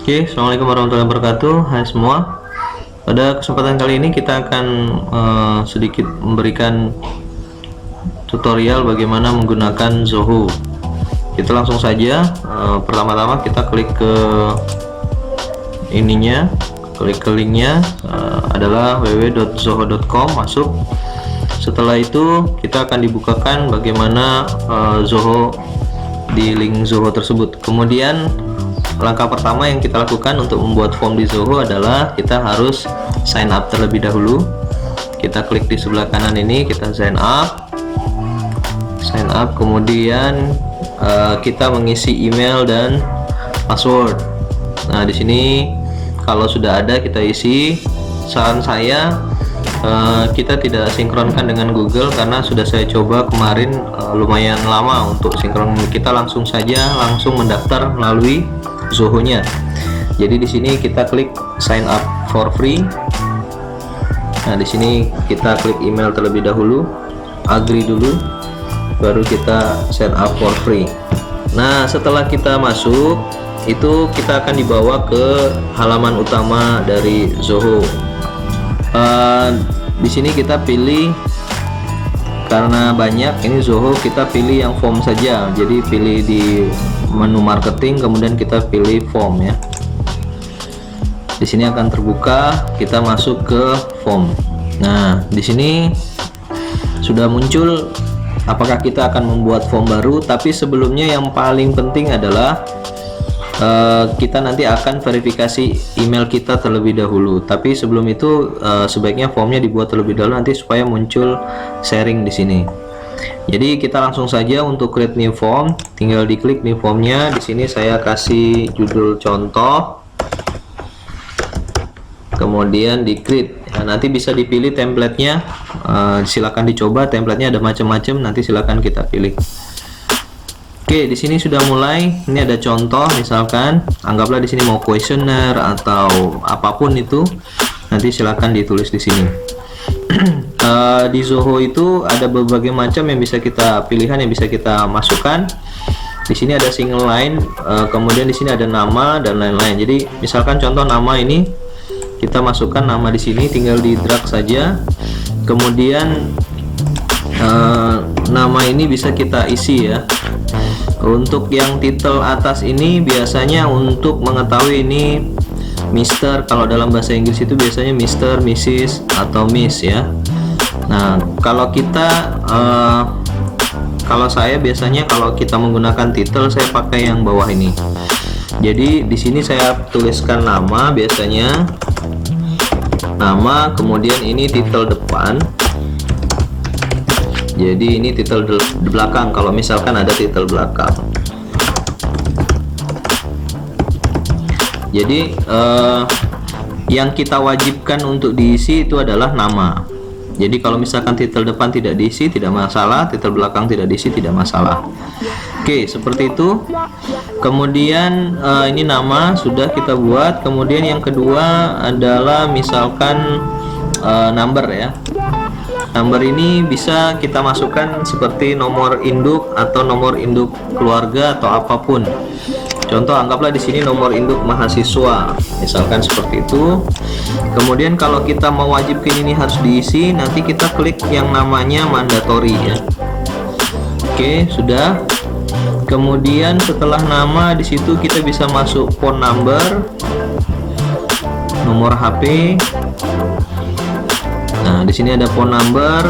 Oke, assalamualaikum warahmatullahi wabarakatuh. Hai semua. Pada kesempatan kali ini kita akan sedikit memberikan tutorial bagaimana menggunakan Zoho. Kita langsung saja. Pertama-tama kita klik ke ininya, klik ke linknya, adalah www.zoho.com. Masuk. Setelah itu kita akan dibukakan bagaimana Zoho di link Zoho tersebut. Kemudian langkah pertama yang kita lakukan untuk membuat form di Zoho adalah kita harus sign up terlebih dahulu. Kita klik di sebelah kanan ini, kita sign up, kemudian kita mengisi email dan password. Nah, di sini kalau sudah ada kita isi. Saran saya kita tidak sinkronkan dengan Google karena sudah saya coba kemarin, lumayan lama untuk sinkron. Kita langsung mendaftar melalui Zoho-nya. Jadi di sini kita klik sign up for free. Nah, di sini kita klik email terlebih dahulu, agree dulu, baru kita sign up for free. Nah, setelah kita masuk, itu kita akan dibawa ke halaman utama dari Zoho. Di sini kita pilih, karena banyak ini Zoho, kita pilih yang form saja. Jadi pilih di menu marketing, kemudian kita pilih form ya. Di sini akan terbuka, kita masuk ke form. Nah, di sini sudah muncul apakah kita akan membuat form baru, tapi sebelumnya yang paling penting adalah kita nanti akan verifikasi email kita terlebih dahulu. Tapi sebelum itu sebaiknya formnya dibuat terlebih dahulu nanti supaya muncul sharing di sini. Jadi kita langsung saja untuk create new form, tinggal diklik new formnya. Di sini saya kasih judul contoh, kemudian di create. Nah, nanti bisa dipilih templatenya, silakan dicoba. Templatenya ada macam-macam, nanti silakan kita pilih. Oke, di sini sudah mulai. Ini ada contoh, misalkan anggaplah di sini mau questionnaire atau apapun itu, nanti silakan ditulis di sini. Di Zoho itu ada berbagai macam yang bisa kita pilihan, yang bisa kita masukkan. Di sini ada single line, kemudian di sini ada nama dan lain-lain. Jadi misalkan contoh nama ini kita masukkan nama di sini, tinggal di drag saja. Kemudian nama ini bisa kita isi ya. Untuk yang titel atas ini biasanya untuk mengetahui ini Mister, kalau dalam bahasa Inggris itu biasanya Mister, Mrs, atau Miss ya. Nah, kalau kita kalau saya biasanya kalau kita menggunakan titel, saya pakai yang bawah ini. Jadi di sini saya tuliskan nama, biasanya nama, kemudian ini titel depan. Jadi ini titel di belakang kalau misalkan ada titel belakang. Jadi yang kita wajibkan untuk diisi itu adalah nama. Jadi kalau misalkan titel depan tidak diisi tidak masalah, titel belakang tidak diisi tidak masalah. Oke, seperti itu. Kemudian ini nama sudah kita buat. Kemudian yang kedua adalah misalkan number ya. Number ini bisa kita masukkan seperti nomor induk atau nomor induk keluarga atau apapun. Contoh anggaplah di sini nomor induk mahasiswa, misalkan seperti itu. Kemudian kalau kita mewajibkan ini harus diisi, nanti kita klik yang namanya mandatory ya. Oke, sudah. Kemudian setelah nama di situ kita bisa masuk phone number, nomor HP. Nah, di sini ada phone number,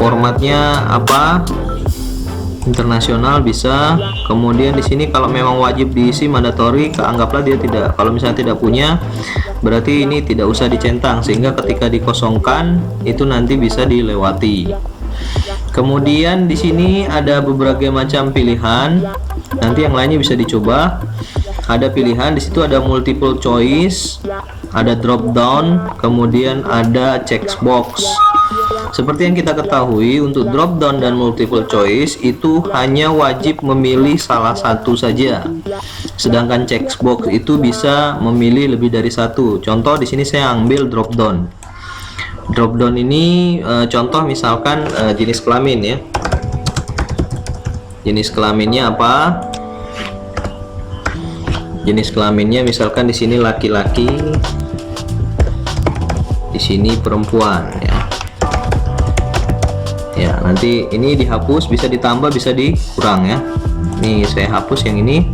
formatnya apa? Internasional bisa. Kemudian di sini kalau memang wajib diisi mandatory, anggaplah dia tidak, kalau misalnya tidak punya, berarti ini tidak usah dicentang sehingga ketika dikosongkan itu nanti bisa dilewati. Kemudian di sini ada beberapa macam pilihan, nanti yang lainnya bisa dicoba. Ada pilihan di situ, ada multiple choice, ada drop down, kemudian ada checkbox. Seperti yang kita ketahui, untuk drop down dan multiple choice itu hanya wajib memilih salah satu saja. Sedangkan checkbox itu bisa memilih lebih dari satu. Contoh di sini saya ambil drop down. Drop down ini contoh misalkan jenis kelamin ya. Jenis kelaminnya apa? jenis kelaminnya, misalkan di sini laki-laki, di sini perempuan ya. Ya, nanti ini dihapus, bisa ditambah, bisa dikurang ya. Nih saya hapus yang ini.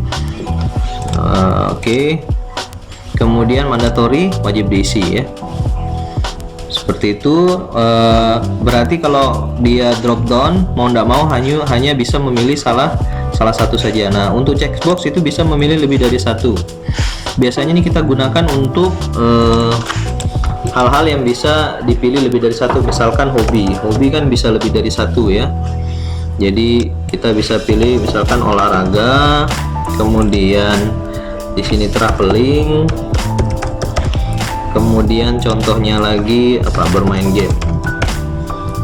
Oke. Kemudian mandatory, wajib diisi ya. Seperti itu. Berarti kalau dia drop down, mau tidak mau hanya bisa memilih salah satu saja. Nah, untuk checkbox itu bisa memilih lebih dari satu. Biasanya ini kita gunakan untuk hal-hal yang bisa dipilih lebih dari satu. Misalkan hobi kan bisa lebih dari satu ya. Jadi kita bisa pilih misalkan olahraga, kemudian di sini traveling, kemudian contohnya lagi apa, bermain game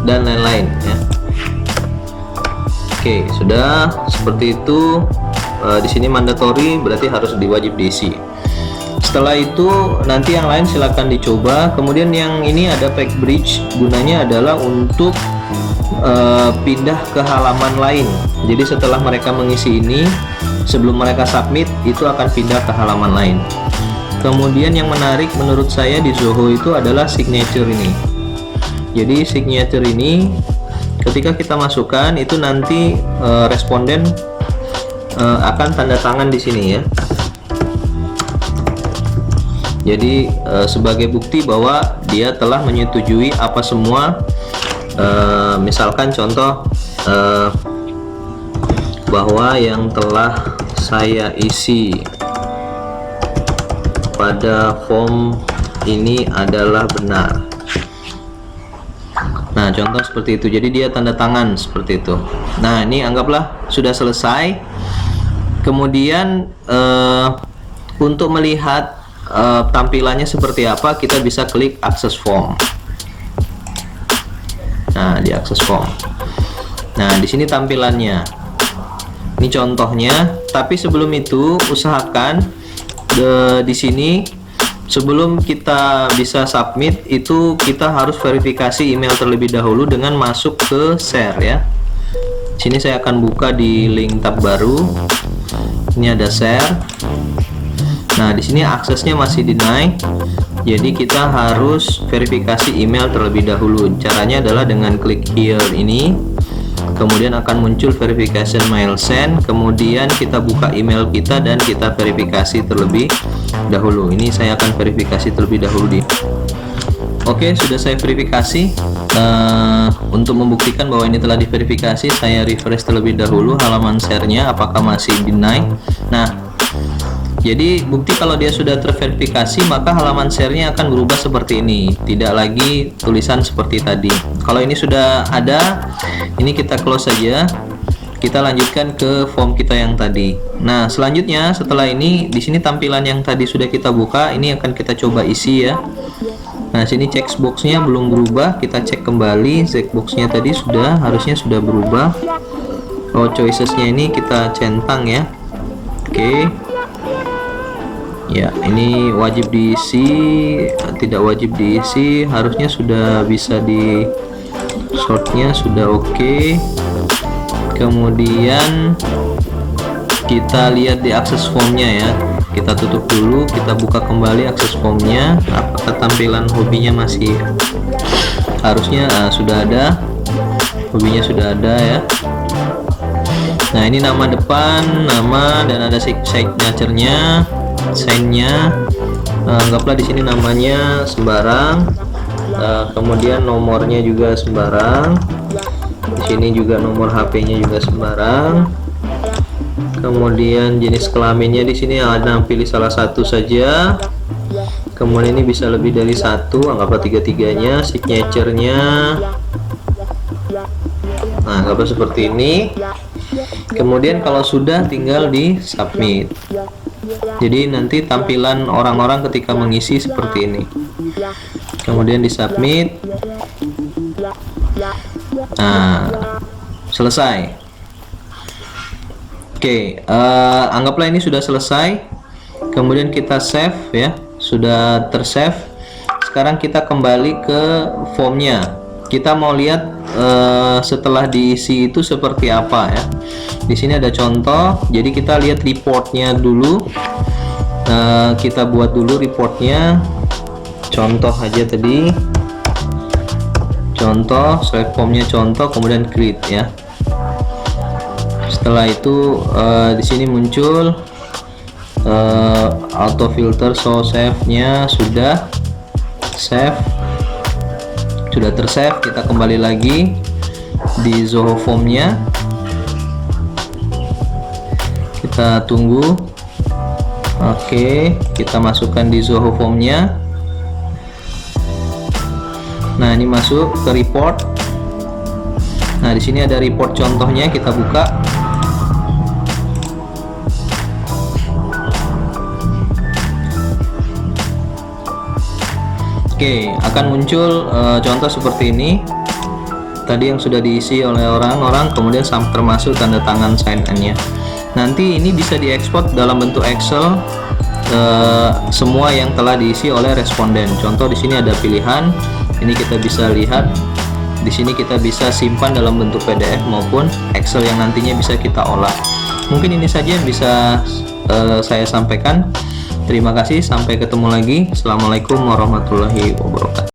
dan lain-lain ya. Oke, sudah seperti itu. Di sini mandatory berarti harus diwajib diisi. Setelah itu nanti yang lain silahkan dicoba. Kemudian yang ini ada pack bridge, gunanya adalah untuk pindah ke halaman lain. Jadi setelah mereka mengisi ini, sebelum mereka submit itu akan pindah ke halaman lain. Kemudian yang menarik menurut saya di Zoho itu adalah signature ini. Jadi signature ini ketika kita masukkan itu nanti responden akan tanda tangan di sini ya. Jadi sebagai bukti bahwa dia telah menyetujui apa semua, misalkan contoh bahwa yang telah saya isi pada form ini adalah benar. Nah, contoh seperti itu. Jadi dia tanda tangan seperti itu. Nah, ini anggaplah sudah selesai. Kemudian untuk melihat tampilannya seperti apa, kita bisa klik akses form. Nah, di akses form. Nah, di sini tampilannya. Ini contohnya. Tapi sebelum itu usahakan di sini sebelum kita bisa submit itu kita harus verifikasi email terlebih dahulu dengan masuk ke share ya. Sini saya akan buka di link tab baru. Ini ada share. Nah, di sini aksesnya masih deny. Jadi kita harus verifikasi email terlebih dahulu. Caranya adalah dengan klik here ini. Kemudian akan muncul verification mail send. Kemudian kita buka email kita dan kita verifikasi terlebih dahulu. Ini saya akan verifikasi terlebih dahulu di. Oke, sudah saya verifikasi. Untuk membuktikan bahwa ini telah diverifikasi, saya refresh terlebih dahulu halaman share-nya apakah masih deny. Nah, jadi bukti kalau dia sudah terverifikasi, maka halaman share-nya akan berubah seperti ini, tidak lagi tulisan seperti tadi. Kalau ini sudah ada, ini kita close saja. Kita lanjutkan ke form kita yang tadi. Nah, selanjutnya setelah ini, di sini tampilan yang tadi sudah kita buka, ini akan kita coba isi ya. Nah, sini checkbox-nya belum berubah, kita cek kembali. Checkbox-nya tadi harusnya sudah berubah. Oh, choices-nya ini kita centang ya. Oke. Ya, ini wajib diisi, tidak wajib diisi, harusnya sudah bisa di shortnya sudah oke. Kemudian kita lihat di akses formnya ya. Kita tutup dulu, kita buka kembali akses formnya. Apakah tampilan hobinya masih harusnya sudah ada, hobinya sudah ada ya. Nah, ini nama depan, nama, dan ada signature-nya. Sign-nya, anggaplah di sini namanya sembarang, kemudian nomornya juga sembarang, di sini juga nomor HP-nya juga sembarang, kemudian jenis kelaminnya di sini ada, pilih salah satu saja, kemudian ini bisa lebih dari satu, anggaplah tiga-tiganya, signature-nya, nah anggaplah seperti ini. Kemudian kalau sudah tinggal di submit. Jadi nanti tampilan orang-orang ketika mengisi seperti ini. Kemudian di submit. Nah, selesai. Oke, anggaplah ini sudah selesai. Kemudian kita save ya, sudah tersave. Sekarang kita kembali ke formnya. Kita mau lihat setelah diisi itu seperti apa ya. Di sini ada contoh. Jadi kita lihat reportnya dulu. kita buat dulu reportnya. Contoh aja tadi, contoh select formnya, contoh, kemudian create ya. Setelah itu di sini muncul auto filter, so save nya sudah save, sudah tersave. Kita kembali lagi di Zoho Form-nya, kita tunggu. Oke, kita masukkan di Zoho Form-nya. Nah, ini masuk ke report. Nah, di sini ada report contohnya, kita buka. Oke, akan muncul contoh seperti ini. Tadi yang sudah diisi oleh orang-orang, kemudian termasuk tanda tangan sign in-nya. Nanti ini bisa diekspor dalam bentuk Excel, semua yang telah diisi oleh responden. Contoh di sini ada pilihan. Ini kita bisa lihat. Di sini kita bisa simpan dalam bentuk PDF maupun Excel yang nantinya bisa kita olah. Mungkin ini saja yang bisa saya sampaikan. Terima kasih, sampai ketemu lagi. Assalamualaikum warahmatullahi wabarakatuh.